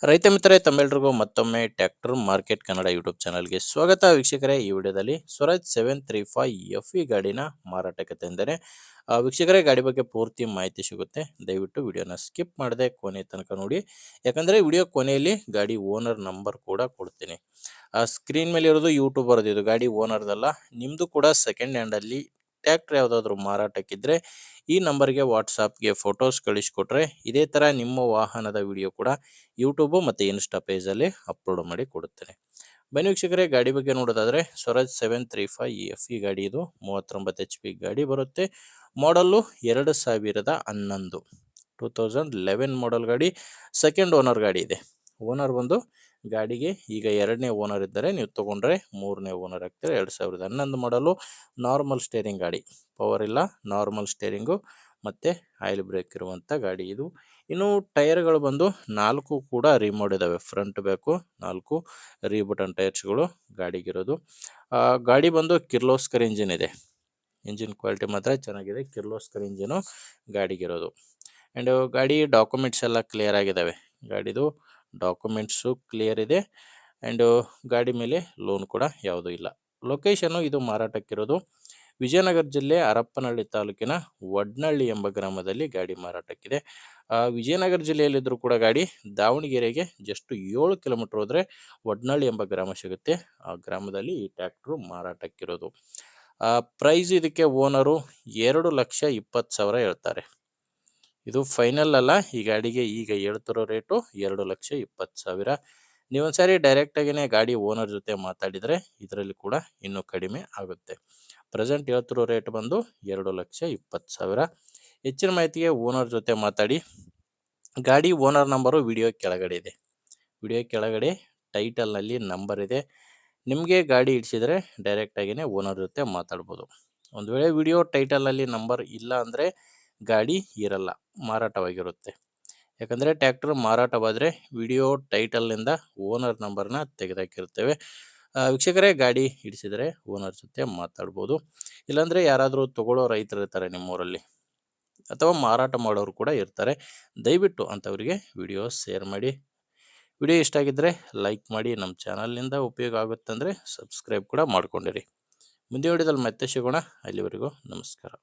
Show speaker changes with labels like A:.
A: ರೈತ ಮಿತ್ರರೇ ತಮ್ಮೆಲ್ಲರಿಗೂ ಮತ್ತೊಮ್ಮೆ ಟ್ರ್ಯಾಕ್ಟರ್ ಮಾರ್ಕೆಟ್ ಕನ್ನಡ ಯೂಟ್ಯೂಬ್ ಚಾನಲ್ಗೆ ಸ್ವಾಗತ. ವೀಕ್ಷಕರೇ, ಈ ವಿಡಿಯೋದಲ್ಲಿ ಸ್ವರಾಜ್ 735 ಎಫ್ ಇ ಗಾಡಿನ ಮಾರಾಟಕ್ಕೆ ತಂದರೆ ವೀಕ್ಷಕರೇ, ಗಾಡಿ ಬಗ್ಗೆ ಪೂರ್ತಿ ಮಾಹಿತಿ ಸಿಗುತ್ತೆ. ದಯವಿಟ್ಟು ವಿಡಿಯೋನ ಸ್ಕಿಪ್ ಮಾಡದೆ ಕೊನೆ ತನಕ ನೋಡಿ, ಯಾಕಂದರೆ ವಿಡಿಯೋ ಕೊನೆಯಲ್ಲಿ ಗಾಡಿ ಓನರ್ ನಂಬರ್ ಕೂಡ ಕೊಡ್ತೀನಿ. ಸ್ಕ್ರೀನ್ ಮೇಲೆ ಇರೋದು ಯೂಟ್ಯೂಬರ್ದು, ಇದು ಗಾಡಿ ಓನರ್ದಲ್ಲ. ನಿಮ್ಮದು ಕೂಡ ಸೆಕೆಂಡ್ ಹ್ಯಾಂಡಲ್ಲಿ ಟ್ರ್ಯಾಕ್ಟರ್ ಯಾವುದಾದ್ರೂ ಮಾರಾಟಕ್ಕಿದ್ರೆ ಈ ನಂಬರ್ಗೆ ವಾಟ್ಸಾಪ್ಗೆ ಫೋಟೋಸ್ ಕಳಿಸ್ಕೊಟ್ರೆ ಇದೇ ಥರ ನಿಮ್ಮ ವಾಹನದ ವಿಡಿಯೋ ಕೂಡ ಯೂಟ್ಯೂಬು ಮತ್ತು ಇನ್ಸ್ಟಾ ಪೇಜಲ್ಲಿ ಅಪ್ಲೋಡ್ ಮಾಡಿ ಕೊಡುತ್ತೇನೆ. ಬನ್ನಿ ವೀಕ್ಷಕರೇ, ಗಾಡಿ ಬಗ್ಗೆ ನೋಡೋದಾದರೆ ಸ್ವರಾಜ್ 735 ಎಫ್ ಇ ಗಾಡಿ, ಇದು 39 HP ಗಾಡಿ ಬರುತ್ತೆ. ಮಾಡಲ್ಲು 2011, 2011 ಮಾಡಲ್ ಗಾಡಿ. ಸೆಕೆಂಡ್ ಓನರ್ ಗಾಡಿ ಇದೆ. ಓನರ್ ಬಂದು ಗಾಡಿಗೆ ಈಗ ಎರಡನೇ ಓನರ್ ಇದ್ದಾರೆ. ನೀವು ತೊಗೊಂಡ್ರೆ ಮೂರನೇ ಓನರ್ ಆಗ್ತಾರೆ. 2011 ಮಾಡಲು, ನಾರ್ಮಲ್ ಸ್ಟೇರಿಂಗ್ ಗಾಡಿ, ಪವರ್ ಇಲ್ಲ, ನಾರ್ಮಲ್ ಸ್ಟೇರಿಂಗು ಮತ್ತು ಆಯಿಲ್ ಬ್ರೇಕ್ ಇರುವಂಥ ಗಾಡಿ ಇದು. ಇನ್ನು ಟೈರ್ಗಳು ಬಂದು 4 ಕೂಡ ರಿಮೋಡ್ ಇದ್ದಾವೆ. Front back 4 ರೀಬಟನ್ ಟೈರ್ಸ್ಗಳು ಗಾಡಿಗಿರೋದು. ಗಾಡಿ ಬಂದು ಕಿರ್ಲೋಸ್ಕರ್ ಇಂಜಿನ್ ಇದೆ. ಇಂಜಿನ್ ಕ್ವಾಲಿಟಿ ಮಾತ್ರ ಚೆನ್ನಾಗಿದೆ. ಕಿರ್ಲೋಸ್ಕರ್ ಇಂಜಿನು ಗಾಡಿಗಿರೋದು. ಆ್ಯಂಡ್ ಗಾಡಿ ಡಾಕ್ಯುಮೆಂಟ್ಸ್ ಎಲ್ಲ ಕ್ಲಿಯರ್ ಆಗಿದ್ದಾವೆ. ಗಾಡಿದು ಡಾಕ್ಯುಮೆಂಟ್ಸು ಕ್ಲಿಯರ್ ಇದೆ. ಆ್ಯಂಡು ಗಾಡಿ ಮೇಲೆ ಲೋನ್ ಕೂಡ ಯಾವುದೂ ಇಲ್ಲ. ಲೊಕೇಶನ್ನು ಇದು ಮಾರಾಟಕ್ಕಿರೋದು ವಿಜಯನಗರ ಜಿಲ್ಲೆ ಹರಪನಹಳ್ಳಿ ತಾಲೂಕಿನ ವಡ್ನಳ್ಳಿ ಎಂಬ ಗ್ರಾಮದಲ್ಲಿ ಗಾಡಿ ಮಾರಾಟಕ್ಕಿದೆ. ವಿಜಯನಗರ ಜಿಲ್ಲೆಯಲ್ಲಿದ್ದರೂ ಕೂಡ ಗಾಡಿ ದಾವಣಗೆರೆಗೆ ಜಸ್ಟ್ 7 ಕಿಲೋಮೀಟ್ರ್ ಹೋದರೆ ವಡ್ನಳ್ಳಿ ಎಂಬ ಗ್ರಾಮ ಸಿಗುತ್ತೆ. ಆ ಗ್ರಾಮದಲ್ಲಿ ಈ ಟ್ರ್ಯಾಕ್ಟ್ರು ಮಾರಾಟಕ್ಕಿರೋದು. ಪ್ರೈಸ್ ಇದಕ್ಕೆ ಓನರು 2,20,000 ಹೇಳ್ತಾರೆ. ಇದು ಫೈನಲ್ ಅಲ್ಲ. ಈ ಗಾಡಿಗೆ ಈಗ ಹೇಳ್ತಿರೋ ರೇಟು 2,20,000. ನೀವೊಂದ್ಸಾರಿ ಡೈರೆಕ್ಟಾಗಿಯೇ ಗಾಡಿ ಓನರ್ ಜೊತೆ ಮಾತಾಡಿದರೆ ಇದರಲ್ಲಿ ಕೂಡ ಇನ್ನೂ ಕಡಿಮೆ ಆಗುತ್ತೆ. ಪ್ರೆಸೆಂಟ್ ಹೇಳ್ತಿರೋ ರೇಟ್ ಬಂದು 2,20,000. ಹೆಚ್ಚಿನ ಮಾಹಿತಿಗೆ ಓನರ್ ಜೊತೆ ಮಾತಾಡಿ. ಗಾಡಿ ಓನರ್ ನಂಬರು ವಿಡಿಯೋ ಕೆಳಗಡೆ ಇದೆ. ವಿಡಿಯೋ ಕೆಳಗಡೆ ಟೈಟಲ್ನಲ್ಲಿ ನಂಬರ್ ಇದೆ. ನಿಮಗೆ ಗಾಡಿ ಇಡಿಸಿದರೆ ಡೈರೆಕ್ಟಾಗಿಯೇ ಓನರ್ ಜೊತೆ ಮಾತಾಡ್ಬೋದು. ಒಂದು ವೇಳೆ ವಿಡಿಯೋ ಟೈಟಲಲ್ಲಿ ನಂಬರ್ ಇಲ್ಲ ಅಂದರೆ ಗಾಡಿ ಇರಲ್ಲ, ಮಾರಾಟವಾಗಿರುತ್ತೆ. ಯಾಕಂದರೆ ಟ್ರ್ಯಾಕ್ಟರ್ ಮಾರಾಟವಾದರೆ ವಿಡಿಯೋ ಟೈಟಲ್ನಿಂದ ಓನರ್ ನಂಬರ್ನ ತೆಗೆದಾಕಿರ್ತೇವೆ. ವೀಕ್ಷಕರೇ, ಗಾಡಿ ಇಡಿಸಿದರೆ ಓನರ್ ಜೊತೆ ಮಾತಾಡ್ಬೋದು. ಇಲ್ಲಾಂದರೆ ಯಾರಾದರೂ ತೊಗೊಳ್ಳೋ ರೈತರು ಇರ್ತಾರೆ ನಿಮ್ಮೂರಲ್ಲಿ, ಅಥವಾ ಮಾರಾಟ ಮಾಡೋರು ಕೂಡ ಇರ್ತಾರೆ. ದಯವಿಟ್ಟು ಅಂಥವರಿಗೆ ವಿಡಿಯೋ ಶೇರ್ ಮಾಡಿ. ವಿಡಿಯೋ ಇಷ್ಟ ಆಗಿದ್ದರೆ ಲೈಕ್ ಮಾಡಿ. ನಮ್ಮ ಚಾನಲ್ನಿಂದ ಉಪಯೋಗ ಆಗುತ್ತಂದರೆ ಸಬ್ಸ್ಕ್ರೈಬ್ ಕೂಡ ಮಾಡ್ಕೊಂಡಿರಿ. ಮುಂದಿನ ವಿಡಿಯೋದಲ್ಲಿ ಮತ್ತೆ ಸಿಗೋಣ. ಅಲ್ಲಿವರೆಗೂ ನಮಸ್ಕಾರ.